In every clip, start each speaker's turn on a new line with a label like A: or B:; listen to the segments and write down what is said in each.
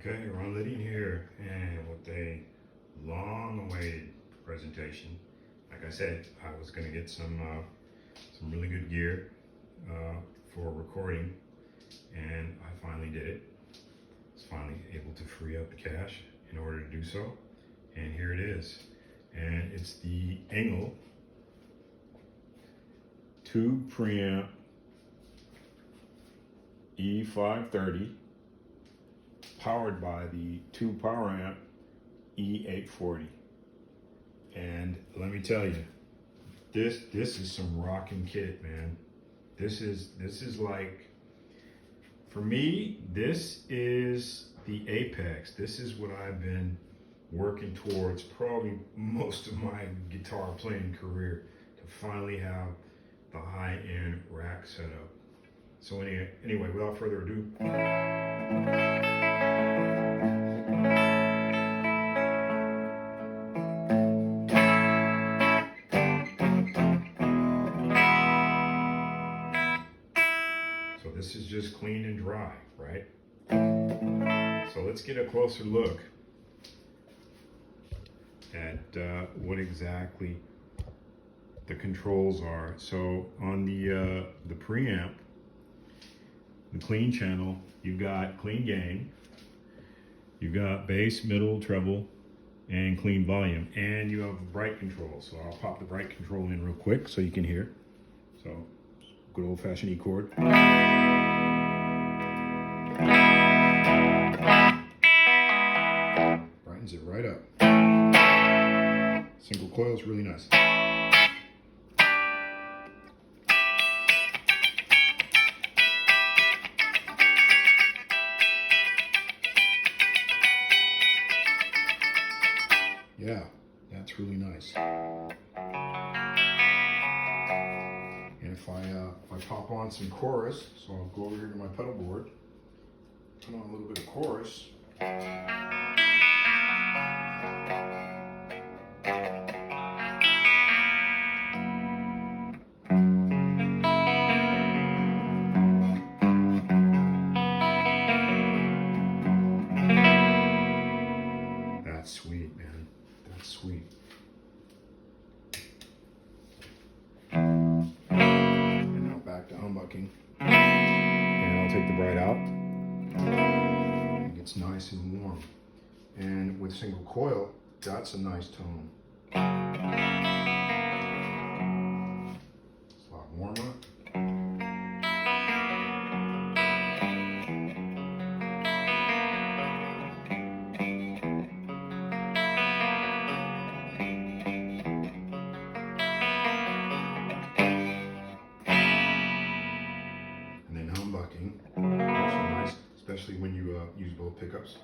A: Okay, Ron Lydian here, and with a long-awaited presentation. Like I said, I was going to get some really good gear for recording, and I finally did it. I was finally able to free up the cash in order to do so, and here it is. And it's the Engl Preamp E530, powered by the Poweramp E840. And let me tell you, this is some rocking kit, man. This is like, for me, this is the apex. This is what I've been working towards probably most of my guitar playing career, to finally have the high-end rack setup. So anyway, without further ado, so this is just clean and dry, right? So let's get a closer look at what exactly the controls are. So on the preamp, the clean channel, you've got clean gain, you've got bass, middle, treble, and clean volume, and you have bright control. So I'll pop the bright control in real quick so you can hear. So good old-fashioned E chord. Brightens it right up. Single coil is really nice. Yeah, that's really nice. And if I pop on some chorus, so I'll go over here to my pedal board, put on a little bit of chorus. That's sweet, man. That's sweet. And now back to humbucking. And I'll take the bright out. It gets nice and warm. And with single coil, that's a nice tone. It's a lot warmer. Also nice, especially when you use both pickups.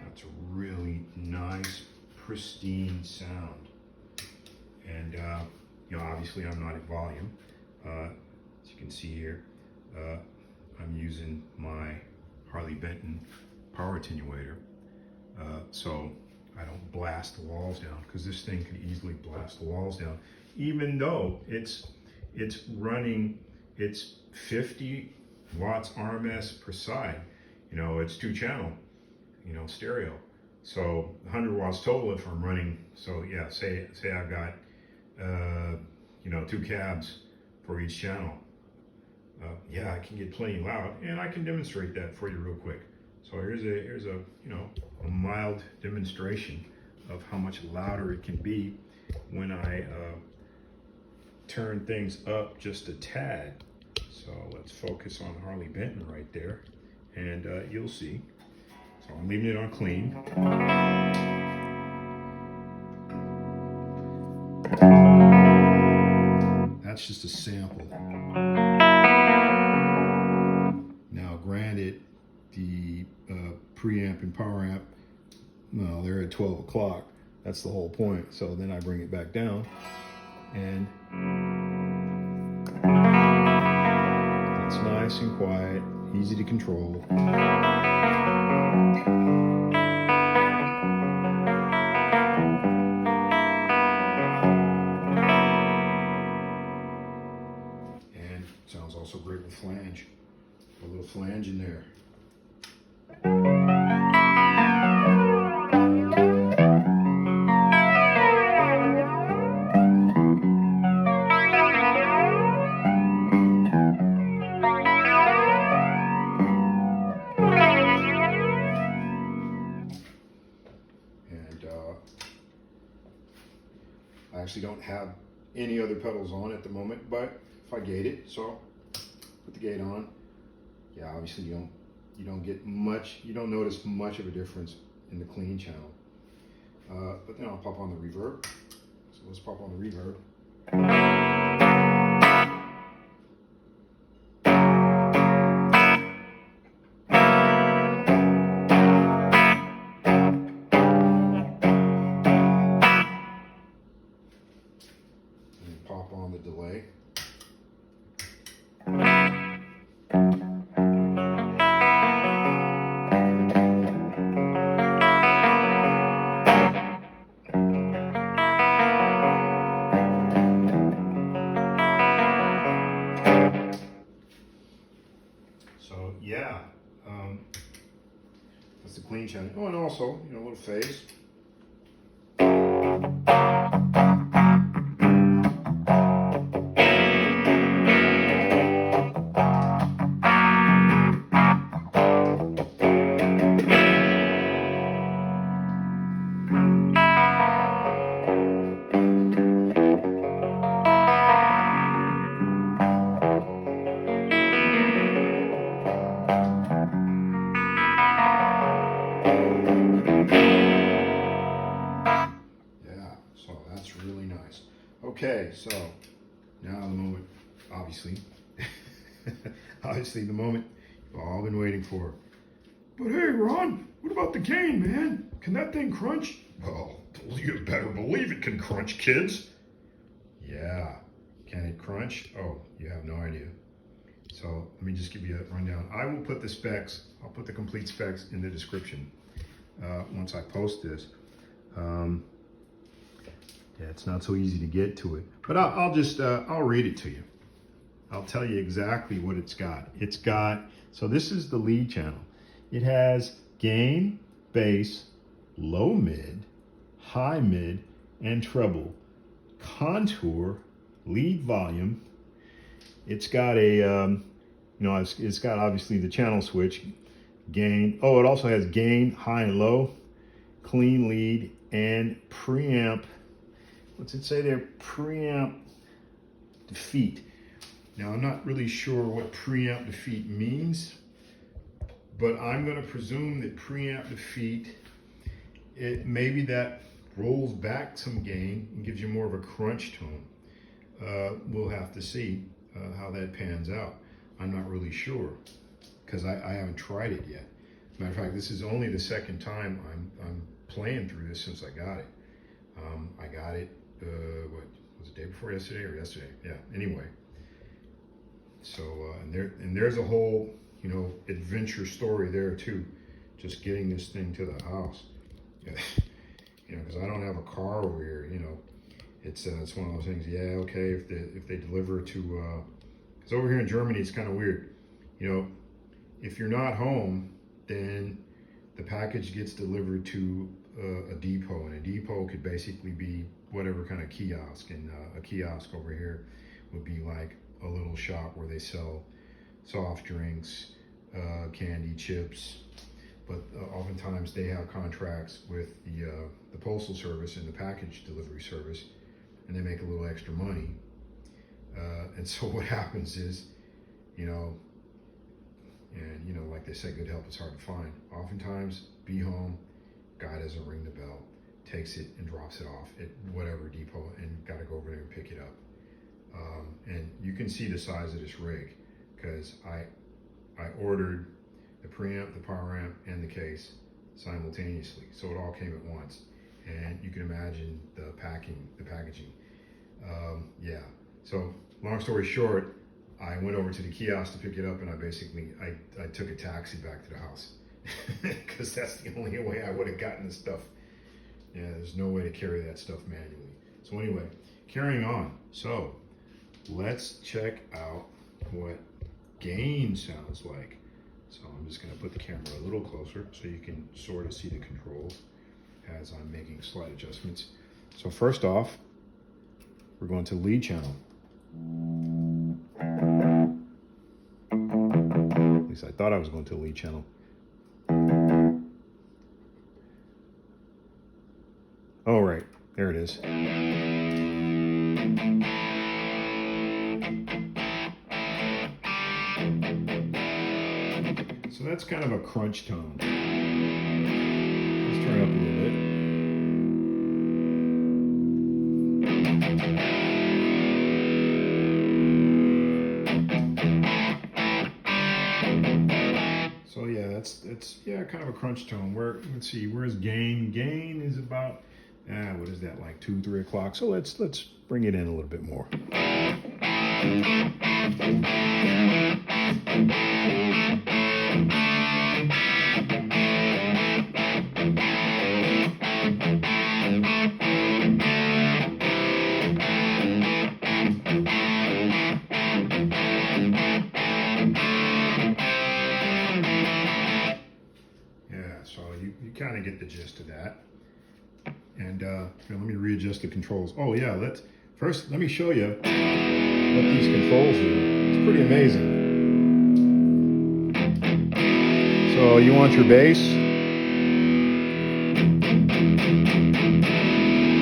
A: That's a really nice, pristine sound. And you know, obviously I'm not at volume, as you can see here. I'm using my Harley Benton power attenuator, so I don't blast the walls down, because this thing could easily blast the walls down, even though it's running, it's 50 watts RMS per side. You know, it's 2-channel, you know, stereo. So 100 watts total if I'm running. So yeah, say I've got you know, 2 cabs for each channel. Yeah, I can get plenty loud, and I can demonstrate that for you real quick. So here's a you know, a mild demonstration of how much louder it can be when I turn things up just a tad. So let's focus on Harley Benton right there, and you'll see. So I'm leaving it on clean. That's just a sample. Now, granted, the preamp and Poweramp, well, they're at 12 o'clock. That's the whole point. So then I bring it back down, and it's nice and quiet, easy to control. actually don't have any other pedals on at the moment, but if I gate it, so put the gate on. Yeah, obviously you don't get much, you don't notice much of a difference in the clean channel. But then I'll pop on the reverb. So let's pop on the reverb. And pop on the delay. So yeah, that's the clean channel. Oh, and also, you know, a little phase. Okay, so now the moment, obviously, obviously the moment you've all been waiting for. But hey, Ron, what about the gain, man? Can that thing crunch? Well, you better believe it can crunch, kids. Yeah, can it crunch? Oh, you have no idea. So let me just give you a rundown. I will put the specs, I'll put the complete specs in the description once I post this. Yeah, it's not so easy to get to it, but I'll just, I'll read it to you. I'll tell you exactly what it's got. It's got, so this is the lead channel. It has gain, bass, low mid, high mid, and treble, contour, lead volume. It's got a, you know, it's got obviously the channel switch, gain. Oh, it also has gain, high and low, clean lead, and preamp. What's it say there? Preamp defeat. Now, I'm not really sure what preamp defeat means, but I'm going to presume that preamp defeat, maybe that rolls back some gain and gives you more of a crunch tone. We'll have to see how that pans out. I'm not really sure because I haven't tried it yet. Matter of fact, this is only the second time I'm playing through this since I got it. I got it, what was it, day before yesterday or yesterday? Yeah, anyway. So, and there's a whole, you know, adventure story there too, just getting this thing to the house. You know, because I don't have a car over here, you know. It's one of those things, yeah, okay, if they deliver to, because over here in Germany, it's kind of weird. You know, if you're not home, then the package gets delivered to a depot, and a depot could basically be whatever kind of kiosk, and a kiosk over here would be like a little shop where they sell soft drinks, candy, chips, but oftentimes they have contracts with the postal service and the package delivery service, and they make a little extra money. And so what happens is, you know, and you know, like they say, good help is hard to find. Oftentimes, be home, guy doesn't ring the bell, takes it and drops it off at whatever depot, and got to go over there and pick it up. And you can see the size of this rig, because I ordered the preamp, the Poweramp, and the case simultaneously, so it all came at once. And you can imagine the packaging. Yeah. So long story short, I went over to the kiosk to pick it up, and I took a taxi back to the house because that's the only way I would have gotten the stuff. Yeah, there's no way to carry that stuff manually. So anyway, carrying on. So let's check out what gain sounds like. So I'm just going to put the camera a little closer so you can sort of see the controls as I'm making slight adjustments. So first off, we're going to lead channel. At least I thought I was going to lead channel. Oh, right, there it is. So that's kind of a crunch tone. Let's turn it up a little bit. So yeah, that's yeah, kind of a crunch tone. Let's see, where's gain? Gain is about what is that, like 2, 3 o'clock? So let's bring it in a little bit more. So you kind of get the gist of that. And let me readjust the controls. Oh yeah, let me show you what these controls do. It's pretty amazing. So you want your bass.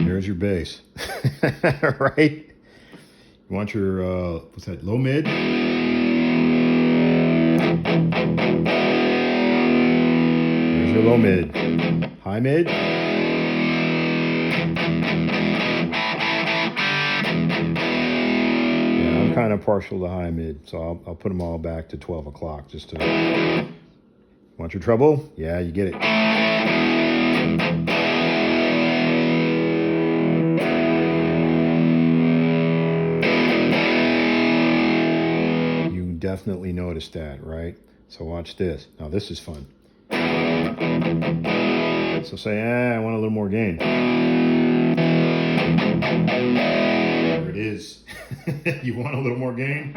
A: There's your bass, right? You want your, what's that, low mid? Your low mid, high mid. Yeah, I'm kind of partial to high mid, so I'll put them all back to 12 o'clock just to. Want your treble? Yeah, you get it. You definitely noticed that, right? So watch this. Now this is fun. So say, I want a little more gain. There it is. You want a little more gain?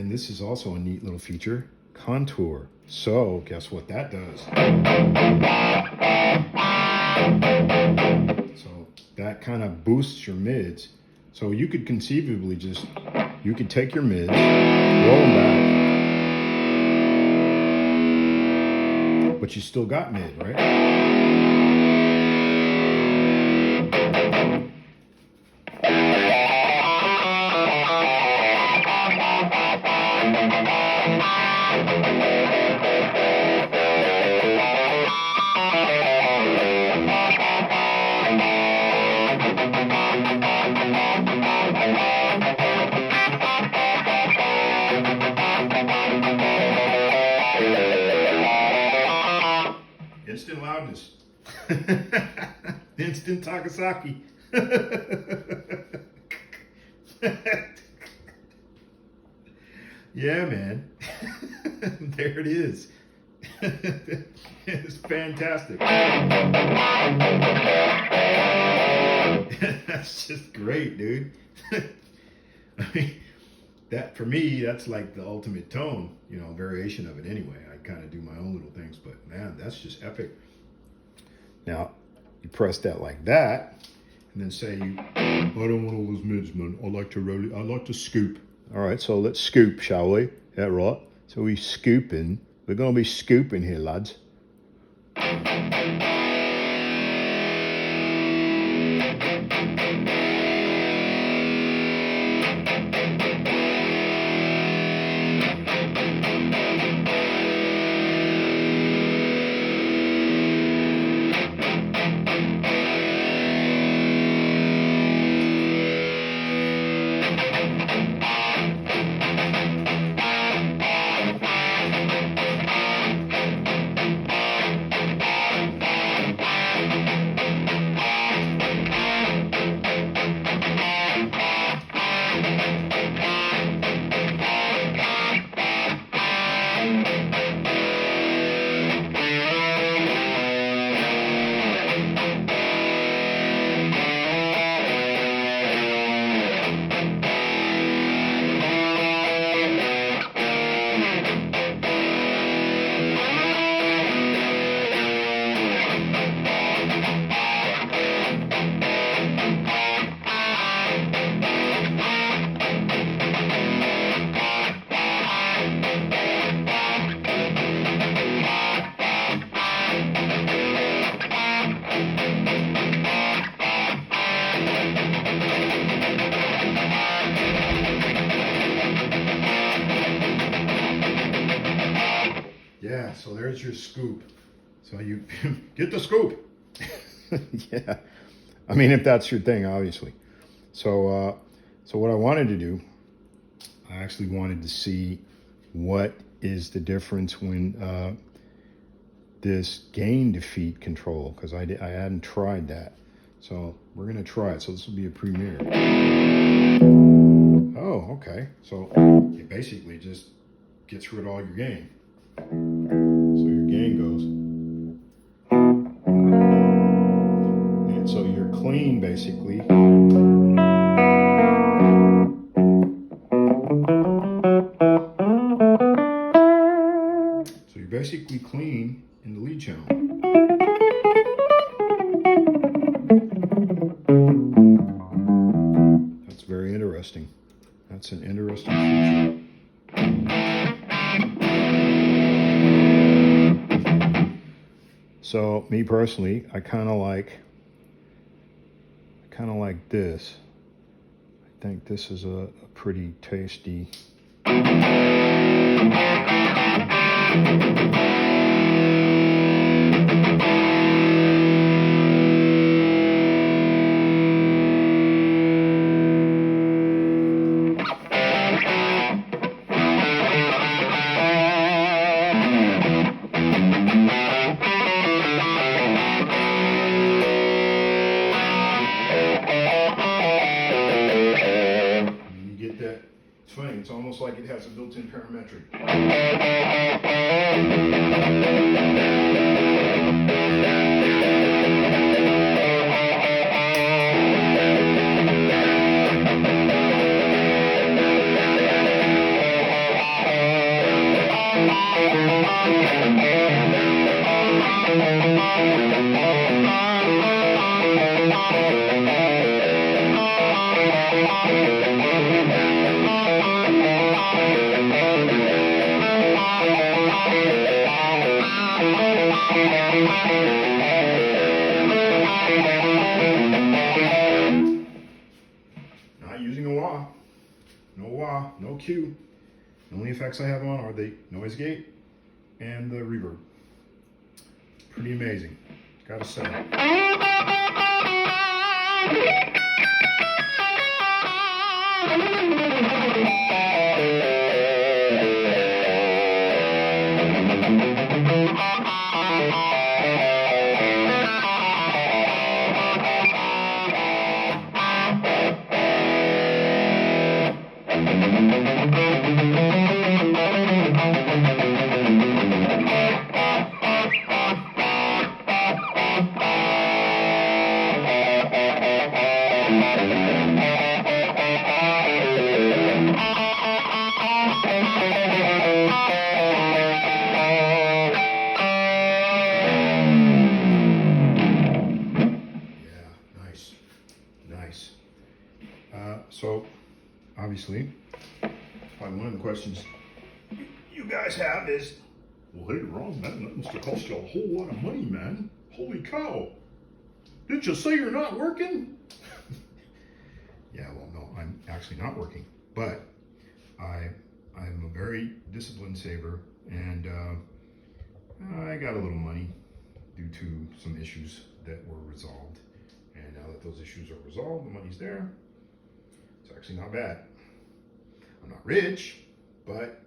A: This is also a neat little feature, contour. So guess what that does? So that kind of boosts your mids. So you could conceivably you could take your mids, roll them back, but you still got mid, right? Instant loudness. Instant Takasaki. Yeah, man. There it is. It's fantastic. That's just great, dude. I mean, that for me, that's like the ultimate tone, variation of it anyway. I kind of do my own little things, but man, that's just epic. Now, you press that like that, and then say, I don't want all those mids, man. I like to roll it. I like to scoop. All right, so let's scoop, shall we? Yeah, right. So we scooping. We're going to be scooping here, lads. so there's your scoop. So you get the scoop. Yeah, I mean, if that's your thing, obviously. So, so what I wanted to do, I actually wanted to see what is the difference when this gain defeat control, because I hadn't tried that. So we're gonna try it. So this will be a premiere. Oh, okay. So it basically just gets rid of all your gain. So your gain goes. And so you're clean basically. So you're basically clean in the lead channel. That's very interesting. That's an interesting feature. So me personally, I kind of like this. I think this is a pretty tasty. It's funny, it's almost like it has a built-in parametric. Not using a wah. No wah, no Q. The only effects I have on are the noise gate and the reverb. Pretty amazing. Gotta say. So, obviously, probably one of the questions you guys have is, well, hey, Ron, that must have cost you a whole lot of money, man. Holy cow. Did you say you're not working? Yeah, well, no, I'm actually not working, but I'm a very disciplined saver, and I got a little money due to some issues that were resolved. And now that those issues are resolved, the money's there. It's actually not bad. I'm not rich, but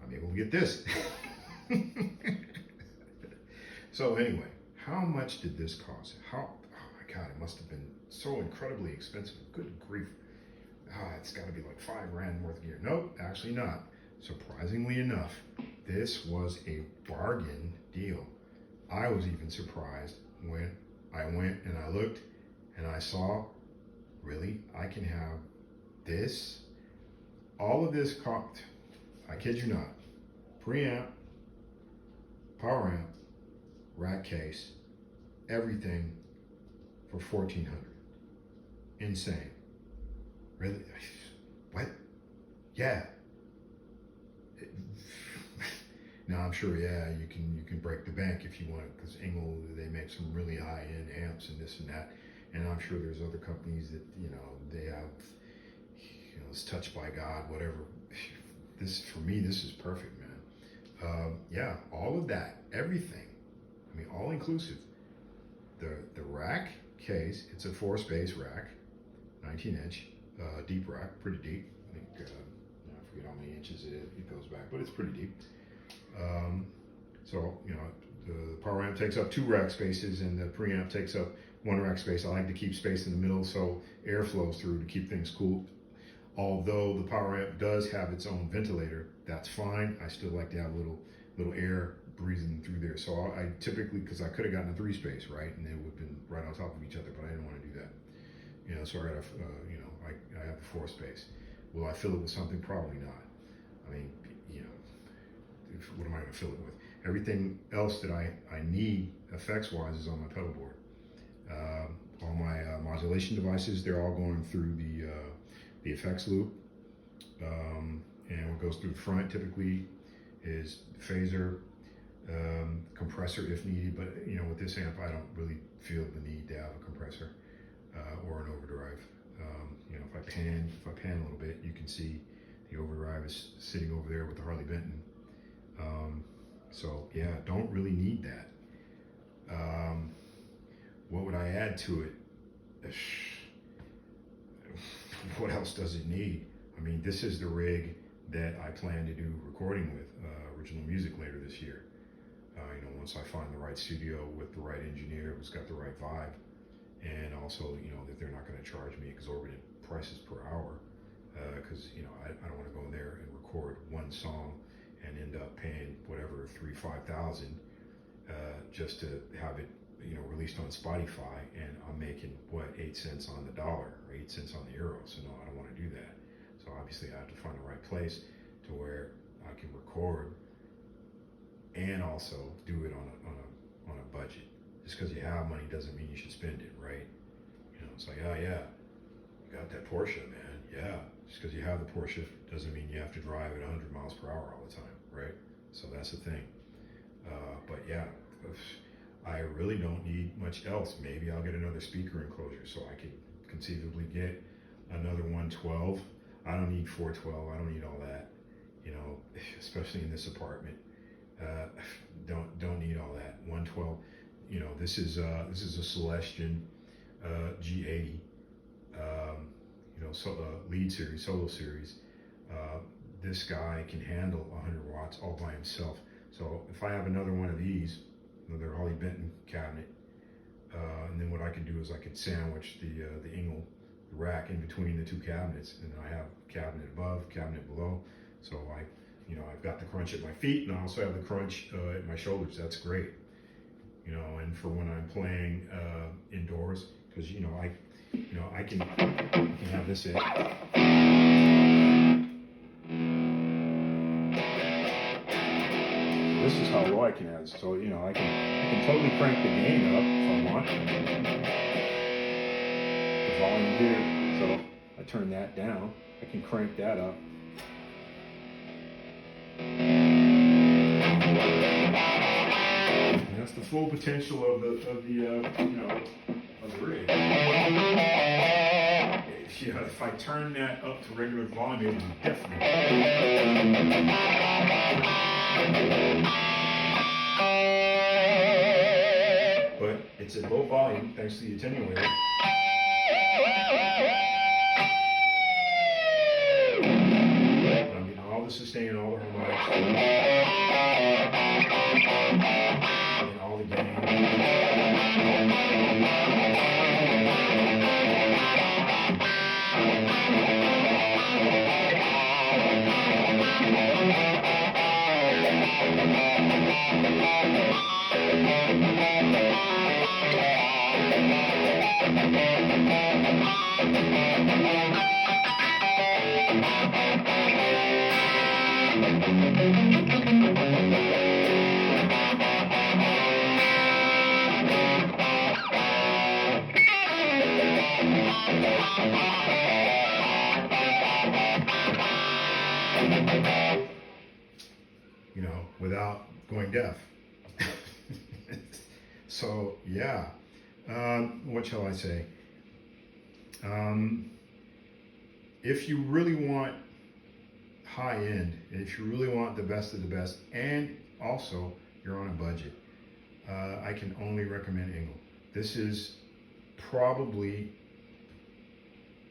A: I'm able to get this. So anyway, how much did this cost? Oh my God, it must have been so incredibly expensive. Good grief. It's got to be like $5 grand worth of gear. Nope, actually not. Surprisingly enough, this was a bargain deal. I was even surprised when I went and I looked and I saw, really, I can have this, all of this cost, I kid you not, preamp, Poweramp, rack case, everything for $1,400. Insane. Really? What? Yeah. Now I'm sure, yeah, you can break the bank if you want it, because Engl, they make some really high-end amps and this and that, and I'm sure there's other companies that, you know, they have, you know, it's touched by God, whatever. This, for me, this is perfect, man. Yeah, all of that, everything. I mean, all inclusive. The rack case, it's a 4-space rack, 19-inch, deep rack, pretty deep. I think, I forget how many inches it goes back, but it's pretty deep. So, you know, the Poweramp takes up 2 rack spaces and the Preamp takes up 1 rack space. I like to keep space in the middle so air flows through to keep things cool. Although the Poweramp does have its own ventilator, that's fine. I still like to have a little air breathing through there. So I typically, because I could have gotten a 3-space, right, and they would have been right on top of each other, but I didn't want to do that. You know, so I got you know, I have the 4-space. Will I fill it with something? Probably not. I mean, you know, what am I going to fill it with? Everything else that I need effects-wise is on my pedal board. All my modulation devices, they're all going through the effects loop. And what goes through the front typically is phaser, compressor if needed, but you know, with this amp I don't really feel the need to have a compressor or an overdrive. You know, if I pan a little bit, you can see the overdrive is sitting over there with the Harley Benton. So yeah, don't really need that. What would I add to it? What else does it need? I mean, this is the rig that I plan to do recording with original music later this year. You know, once I find the right studio with the right engineer who's got the right vibe, and also, you know, that they're not going to charge me exorbitant prices per hour, because you know, I don't want to go in there and record one song and end up paying whatever $3,000-5,000 just to have it, you know, released on Spotify, and I'm making what, 8 cents on the dollar or 8 cents on the euro. So no, I don't want to do that. So obviously I have to find the right place to where I can record and also do it on a budget. Just because you have money doesn't mean you should spend it, right? You know, it's like, oh yeah, you got that Porsche, man. Yeah, just because you have the Porsche doesn't mean you have to drive at 100 miles per hour all the time, right? So that's the thing. But yeah, I really don't need much else. Maybe I'll get another speaker enclosure so I could conceivably get another 112. I don't need 412. I don't need all that, you know, especially in this apartment. Don't need all that. 112. You know, this is a Celestion G80. You know, lead series, solo series. This guy can handle 100 watts all by himself. So if I have another one of these, another Harley Benton cabinet, and then what I can do is I could sandwich the Engl rack in between the 2 cabinets, and then I have cabinet above, cabinet below. So you know, I've got the crunch at my feet, and I also have the crunch at my shoulders. That's great. You know, and for when I'm playing indoors, because you know, I can have this in. This is how low I can have it. So you know, I can totally crank the gain up if I want. The volume here, so I turn that down. I can crank that up. And that's the full potential of the you know, of the rig. If I turn that up to regular volume, it would definitely. But it's at low volume thanks to the attenuator. And I'm getting all the sustain, all the harmonics, and all the gain. You know, without going deaf. So yeah, what shall I say? If you really want high end, and if you really want the best of the best, and also you're on a budget, I can only recommend Engl. This is probably,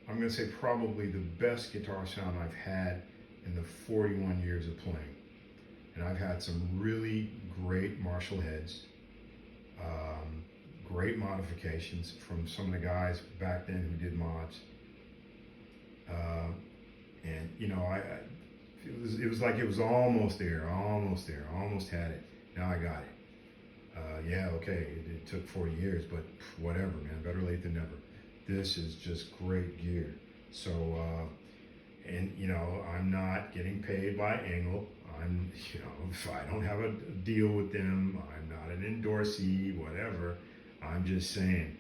A: I'm going to say probably the best guitar sound I've had in the 41 years of playing. And I've had some really great Marshall heads, great modifications from some of the guys back then who did mods. And you know, it was like it was almost there, almost had it. Now I got it. Yeah, okay, it took 40 years, but whatever, man, better late than never. This is just great gear. So, and you know, I'm not getting paid by Engl. I'm, you know, if I don't have a deal with them, I'm not an endorsee, whatever. I'm just saying,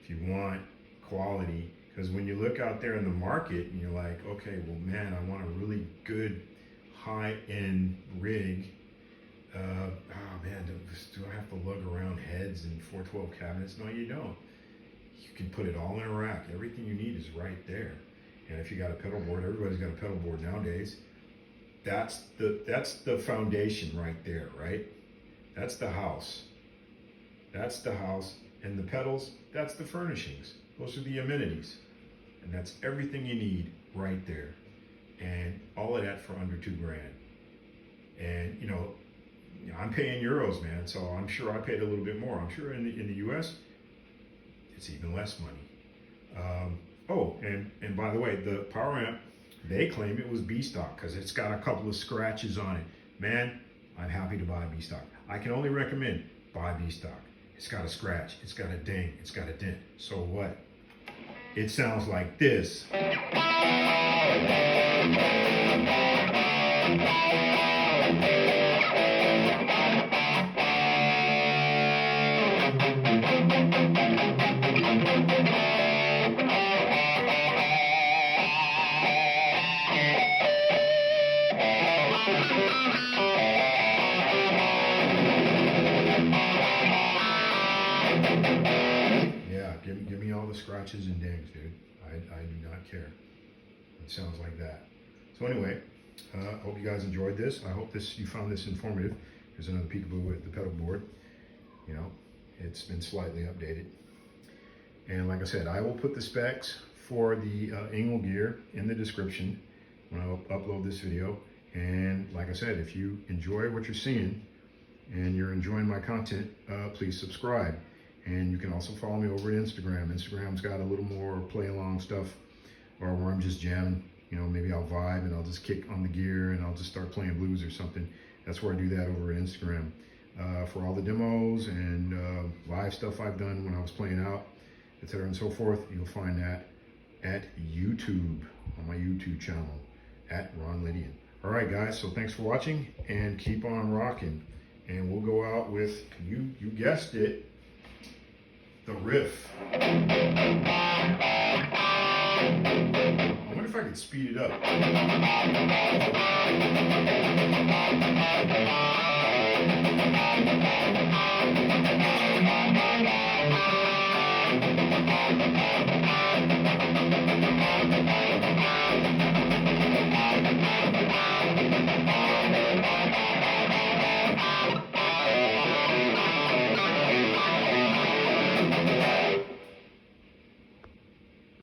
A: if you want quality, because when you look out there in the market and you're like, okay, well, man, I want a really good high-end rig. Oh man, do I have to lug around heads and 412 cabinets? No, you don't. You can put it all in a rack. Everything you need is right there. And if you got a pedal board, everybody's got a pedal board nowadays. That's the foundation right there, right? That's the house. That's the house. And the pedals, that's the furnishings. Those are the amenities. And that's everything you need right there. And all of that for under $2,000. And you know, I'm paying euros, man, so I'm sure I paid a little bit more. I'm sure in the US, it's even less money. Oh, and by the way, the Poweramp, they claim it was B-stock because it's got a couple of scratches on it. Man, I'm happy to buy B-stock. I can only recommend buy B-stock. It's got a scratch, it's got a ding, it's got a dent. So what? It sounds like this. Yeah, give me all the scratches and dings, dude. I do not care. It sounds like that. So anyway, hope you guys enjoyed this. I hope you found this informative. Here's another peekaboo with the pedal board. You know, it's been slightly updated. And like I said, I will put the specs for the Engl gear in the description when I upload this video. And like I said, if you enjoy what you're seeing and you're enjoying my content, please subscribe. And you can also follow me over at Instagram. Instagram's got a little more play along stuff, or where I'm just jamming. You know, maybe I'll vibe and I'll just kick on the gear and I'll just start playing blues or something. That's where I do that, over at Instagram. For all the demos and live stuff I've done when I was playing out, etc. and so forth, you'll find that at YouTube, on my YouTube channel, at Ron Lydian. All right, guys, so thanks for watching and keep on rocking. And we'll go out with, you guessed it, the riff. I wonder if I could speed it up.